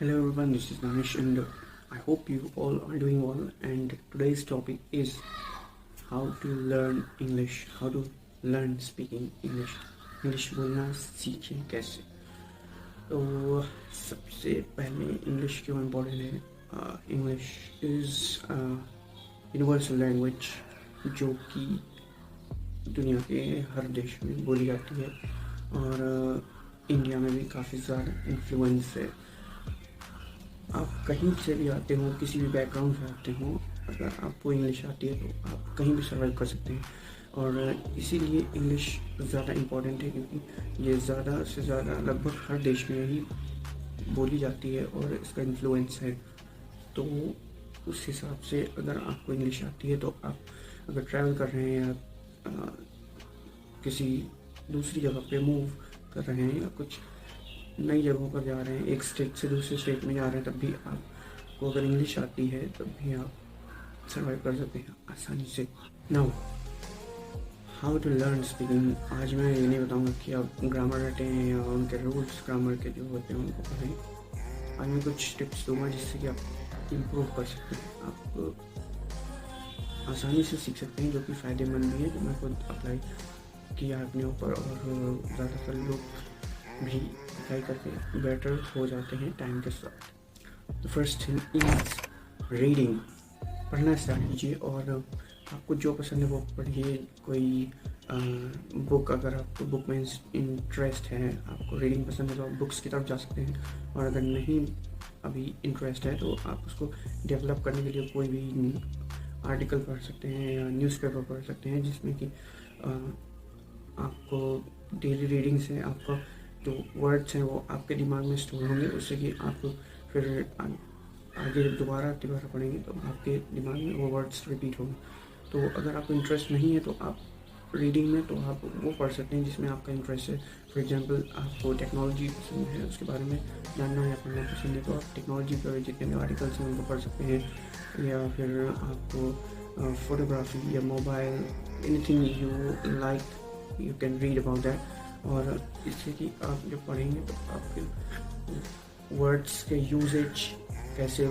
Hello everyone, this is Danish and I hope you all are doing well, and today's topic is how to learn English, how to learn speaking English. English बोलना सीखें कैसे। तो सबसे पहले English क्यों important है। English is universal language जो कि दुनिया के हर देश में बोली जाती है और इंडिया में भी काफ़ी ज़्यादा इन्फ्लुएंस है। आप कहीं से भी आते हो, किसी भी बैकग्राउंड से आते हो, अगर आपको इंग्लिश आती है तो आप कहीं भी सर्वाइव कर सकते हैं। और इसीलिए इंग्लिश ज़्यादा इम्पोर्टेंट है क्योंकि ये ज़्यादा से ज़्यादा लगभग हर देश में ही बोली जाती है और इसका इन्फ्लुएंस है। तो उस हिसाब से अगर आपको इंग्लिश आती है तो आप अगर ट्रैवल कर रहे हैं या किसी दूसरी जगह पे मूव कर रहे हैं या कुछ नई जगहों पर जा रहे हैं, एक स्टेट से दूसरे स्टेट में जा रहे हैं, तब भी आपको अगर इंग्लिश आती है तब भी आप सर्वाइव कर सकते हैं आसानी से। Now how to learn speaking. आज मैं ये नहीं बताऊंगा कि आप ग्रामर रटें या उनके रूल्स ग्रामर के जो होते हैं उनको पढ़ें। आज मैं कुछ टिप्स दूंगा जिससे कि आप इम्प्रूव कर सकते हैं, आप आसानी से सीख सकते हैं, जो कि फ़ायदेमंद भी है, जो मैं खुद अप्लाई किया अपने ऊपर और ज़्यादातर लोग भी अप्लाई करके बेटर हो जाते हैं टाइम के साथ। First thing is reading. पढ़ना स्टार्ट कीजिए और आपको जो पसंद है वो पढ़िए। कोई बुक, अगर आपको बुक में इंटरेस्ट है, आपको रीडिंग पसंद है तो आप बुक्स की तरफ जा सकते हैं। और अगर नहीं अभी इंटरेस्ट है तो आप उसको डेवलप करने के लिए कोई भी आर्टिकल पढ़ सकते हैं या न्यूज़पेपर पढ़ सकते हैं, जिसमें कि आपको डेली रीडिंग से आपका जो वर्ड्स हैं वो आपके दिमाग में स्टोर होंगे, उससे कि आप फिर आगे दोबारा पढ़ेंगे तो आपके दिमाग में वो वर्ड्स रिपीट होंगे। तो अगर आपको इंटरेस्ट नहीं है तो आप रीडिंग में तो आप वो पढ़ सकते हैं जिसमें आपका इंटरेस्ट है। फॉर एग्जांपल आपको टेक्नोलॉजी पसंद है, उसके बारे में जानना या पढ़ना पसंद है तो आप टेक्नोलॉजी पर जितने भी आर्टिकल्स हैं उनको पढ़ सकते हैं। या फिर आपको फोटोग्राफी या mobile, anything you like you can read about that. और इससे कि आप जब पढ़ेंगे तो आपके वर्ड्स के यूजेज कैसे,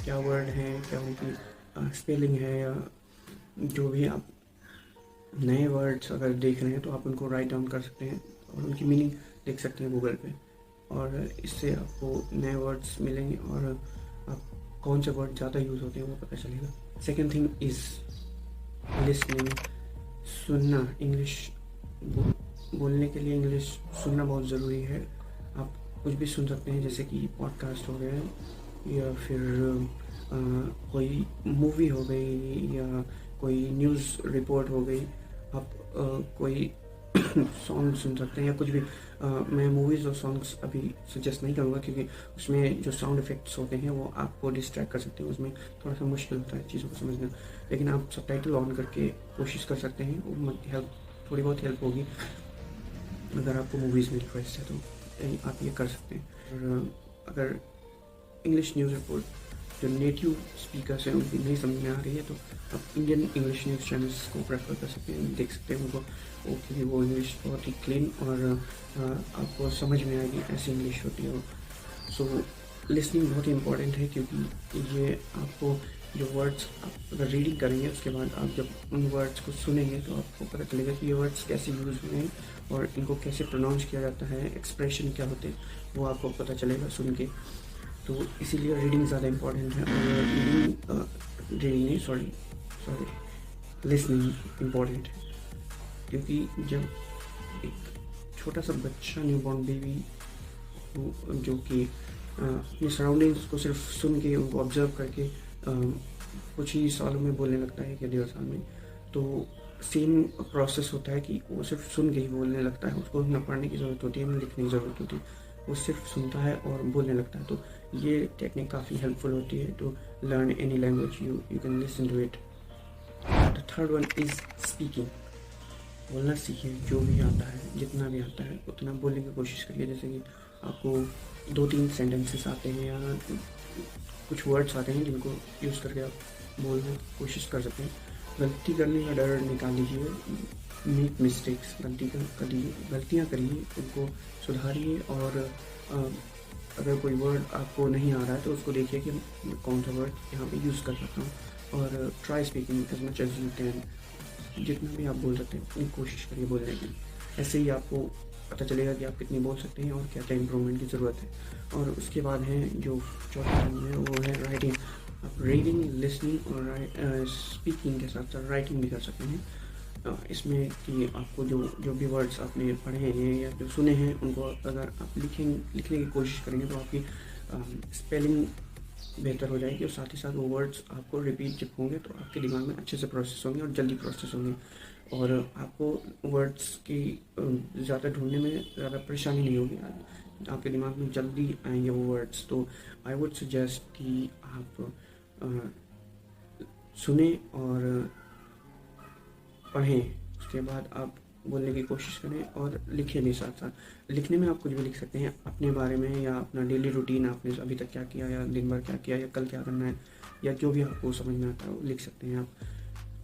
क्या वर्ड हैं, क्या उनकी स्पेलिंग है, या जो भी आप नए वर्ड्स अगर देख रहे हैं तो आप उनको राइट डाउन कर सकते हैं और उनकी मीनिंग देख सकते हैं गूगल पे, और इससे आपको नए वर्ड्स मिलेंगे और आप कौन से वर्ड ज़्यादा यूज़ होते हैं वो पता चलेगा। Second thing is listening. सुनना। इंग्लिश बोलने के लिए इंग्लिश सुनना बहुत ज़रूरी है। आप कुछ भी सुन सकते हैं, जैसे कि पॉडकास्ट हो गए या फिर कोई मूवी हो गई या कोई न्यूज़ रिपोर्ट हो गई। आप कोई सॉन्ग सुन सकते हैं या कुछ भी। मैं मूवीज़ और सॉन्ग्स अभी सजेस्ट नहीं करूँगा क्योंकि उसमें जो साउंड इफ़ेक्ट्स होते हैं वो आपको डिस्ट्रैक्ट कर सकते हैं, उसमें थोड़ा सा मुश्किल होता है चीज़ों को समझना। लेकिन आप सबटाइटल ऑन करके कोशिश कर सकते हैं, वो हेल्प थोड़ी बहुत हेल्प होगी। अगर आपको मूवीज़ में इंटरेस्ट है तो आप ये कर सकते हैं। और अगर इंग्लिश न्यूज़ रिपोर्ट जो नेटिव स्पीकर्स हैं उनकी नहीं समझ में आ रही है तो आप इंडियन इंग्लिश न्यूज़ चैनल्स को प्रेफर कर सकते हैं, देख सकते हैं उनको, क्योंकि वो इंग्लिश बहुत ही क्लीन और आपको समझ में आएगी, ऐसी इंग्लिश होती है वो। सो लिसनिंग बहुत ही इंपॉर्टेंट है क्योंकि ये आपको जो वर्ड्स आप अगर रीडिंग करेंगे उसके बाद आप जब उन वर्ड्स को सुनेंगे तो आपको पता चलेगा कि ये वर्ड्स कैसे यूज़ हुए हैं और इनको कैसे प्रोनाउंस किया जाता है, एक्सप्रेशन क्या होते हैं वो आपको पता चलेगा सुन के। तो इसीलिए रीडिंग ज़्यादा इम्पॉर्टेंट है। और लिसनिंग इम्पॉर्टेंट है क्योंकि जब एक छोटा सा बच्चा, न्यूबॉर्न बेबी जो कि अपनी सराउंडिंग्स को सिर्फ सुन के, उनको ऑब्जर्व करके कुछ ही सालों में बोलने लगता है, या 1.5 साल में, तो सेम प्रोसेस होता है कि वो सिर्फ सुन के ही बोलने लगता है। उसको ना पढ़ने की ज़रूरत होती है ना लिखने की ज़रूरत होती है, वो सिर्फ सुनता है और बोलने लगता है। तो ये टेक्निक काफ़ी हेल्पफुल होती है to learn any language. You can listen to it. The third one is speaking. बोलना सीखिए, जो भी आता है, जितना भी आता है उतना बोलने की कोशिश करिए। जैसे कि आपको 2-3 सेंटेंसेस आते हैं या कुछ वर्ड्स आते हैं जिनको यूज़ करके आप बोलने की कोशिश कर सकते हैं। गलती करने का डर निकाल लीजिए, मेक मिस्टेक्स, गलतियाँ करिए, उनको सुधारिए और अगर कोई वर्ड आपको नहीं आ रहा है तो उसको देखिए कि मैं कौन सा वर्ड यहाँ पे यूज़ कर सकता हूँ, और try speaking as much as you can. जितना भी आप बोल सकते हैं अपनी कोशिश करिए बोलने की। ऐसे ही आपको पता चलेगा कि आप कितनी बोल सकते हैं और क्या क्या इम्प्रूवमेंट की ज़रूरत है। और उसके बाद है जो चौथा टाइम है वो है राइटिंग। आप रीडिंग, लिसनिंग और स्पीकिंग के साथ साथ राइटिंग भी कर सकते हैं। इसमें कि आपको जो भी वर्ड्स आपने पढ़े हैं या जो सुने हैं उनको अगर आप लिखने की कोशिश करेंगे तो आपकी स्पेलिंग बेहतर हो जाएगी, और साथ ही साथ वो वर्ड्स आपको रिपीट जब होंगे तो आपके दिमाग में अच्छे से प्रोसेस होंगे और जल्दी प्रोसेस होंगे, और आपको वर्ड्स की ज़्यादा ढूंढने में ज़्यादा परेशानी नहीं होगी। आपके दिमाग में जल्दी आएंगे वो वर्ड्स। तो आई वुड सजेस्ट कि आप सुने और पढ़ें, उसके बाद आप बोलने की कोशिश करें और लिखें भी साथ साथ। लिखने में आप कुछ भी लिख सकते हैं अपने बारे में, या अपना डेली रूटीन, आपने अभी तक क्या किया, या दिन भर क्या किया, या कल क्या करना है, या जो भी आपको समझ में आता है वो लिख सकते हैं आप।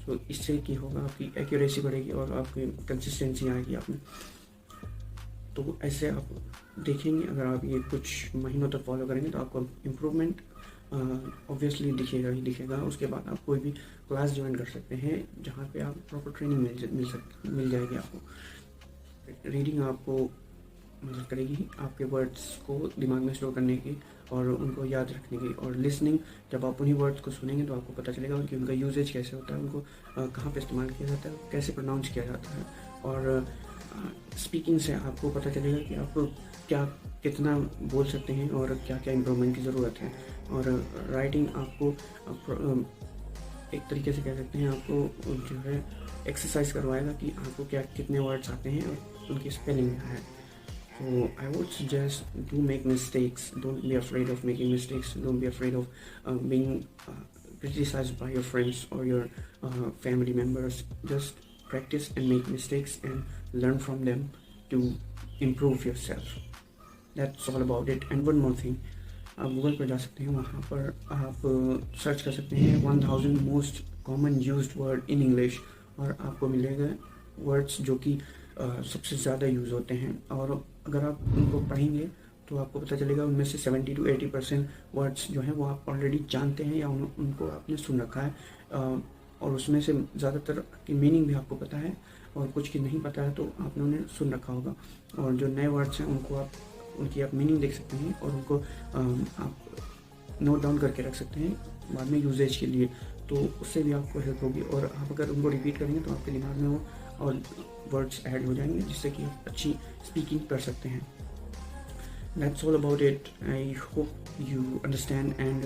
तो इससे क्या होगा, आपकी एक्यूरेसी बढ़ेगी और आपकी कंसिस्टेंसी आएगी आप में। तो ऐसे आप देखेंगे, अगर आप ये कुछ महीनों तक फॉलो करेंगे तो आपको इम्प्रूवमेंट ऑब्वियसली दिखेगा ही दिखेगा। उसके बाद आप कोई भी क्लास ज्वाइन कर सकते हैं जहाँ पे आप प्रॉपर ट्रेनिंग मिल जाएगी आपको। रीडिंग आपको मदद करेगी आपके वर्ड्स को दिमाग में स्टोर करने की और उनको याद रखने की। और लिसनिंग, जब आप उन्हीं वर्ड्स को सुनेंगे तो आपको पता चलेगा कि उनका यूजेज कैसे होता है, उनको कहाँ पे इस्तेमाल किया जाता है, कैसे प्रोनाउंस किया जाता है। और स्पीकिंग से आपको पता चलेगा कि आप कितना बोल सकते हैं और क्या क्या इम्प्रूवमेंट की ज़रूरत है। और राइटिंग आपको एक तरीके से कह सकते हैं, आपको जो है एक्सरसाइज करवाएगा कि आपको कितने वर्ड्स आते हैं और उनकी स्पेलिंग क्या है। So I would suggest do make mistakes. Don't be afraid of making mistakes. Don't be afraid of being criticized by your friends or your family members. Just practice and make mistakes and learn from them to improve yourself. That's all about it. And one more thing, आप Google पर जा सकते हैं, वहाँ पर आप search कर सकते हैं 1000 most common used word in English, और आपको मिलेगा वर्ड्स जो कि सबसे ज़्यादा यूज़ होते हैं। और अगर आप उनको पढ़ेंगे तो आपको पता चलेगा उनमें से 70 to 80% वर्ड्स जो हैं वो आप ऑलरेडी जानते हैं या उनको आपने सुन रखा है, और उसमें से ज़्यादातर की मीनिंग भी आपको पता है, और कुछ की नहीं पता है तो आपने उन्हें सुन रखा होगा। और जो नए वर्ड्स हैं उनकी आप मीनिंग देख सकते हैं और उनको आप नोट डाउन करके रख सकते हैं बाद में यूजेज के लिए, तो उससे भी आपको हेल्प होगी। और आप अगर उनको रिपीट करेंगे तो आपके दिमाग में वो और वर्ड्स ऐड हो जाएंगे जिससे कि आप अच्छी स्पीकिंग कर सकते हैं। That's all about it. I hope you understand, and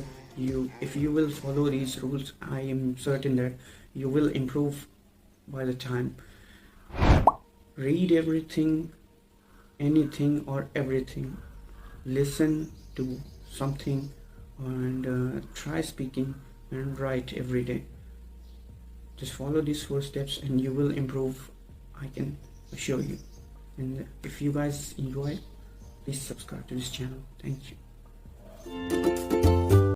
if you will follow these rules, I am certain that you will improve by the time. Read everything, anything or everything. Listen to something and try speaking and write every day. Just follow these 4 steps and you will improve, I can assure you. And if you guys enjoy, please subscribe to this channel. Thank you.